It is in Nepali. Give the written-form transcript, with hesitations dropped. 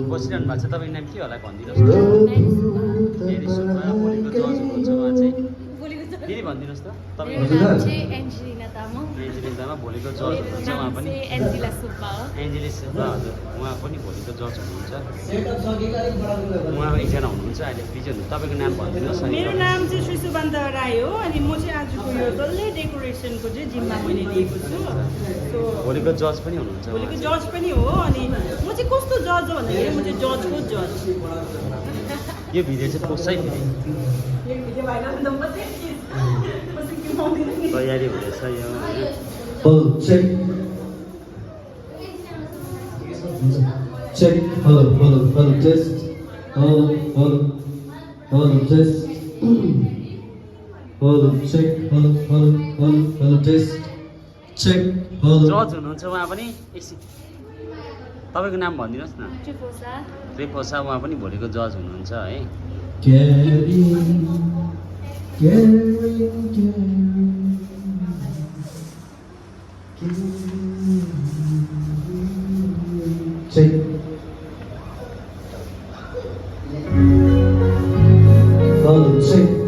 बसिरहनु भएको छ तपाईँको नाम के होला भनिदिनुहोस् न मेरी सुब्बा भोलिको जज हुनुहुन्छ उहाँ चाहिँ फेरि भनिदिनुहोस् त तपाईँको नाम चाहिँ एन्जेलिना तामाङ भोलिको जज हुनुहुन्छ उहाँ पनि एन्जिला सुब्बा हो एन्जेलिस सुब्बा हजुर उहाँ पनि भोलिको जज हुनुहुन्छ उहाँ एकजना हुनुहुन्छ अहिले बिजी हुनुहुन्छ तपाईँको नाम भनिदिनुहोस् न मेरो नाम चाहिँ श्री सुबन्ध राई हो अनि म चाहिँ आजको यो डल्लै डेकोरेसनको चाहिँ जिम्मा मैले लिएको छु सो भोलिको जज पनि हुनुहुन्छ भोलिको जज पनि हो अनि म चाहिँ कस्तो जज हो भन्दाखेरि म चाहिँ जजको जज यो भिडियो चाहिँ पोस्ट है फेरि तयारी हुँदैछ यो check check hello test hello test hello check hello test check hello जज हुनुहुन्छ उहाँ पनि एकछिन तपाईँको नाम भनिदिनुहोस् न त्रिपोसा उहाँ पनि भोलिको जज हुनुहुन्छ है check hello check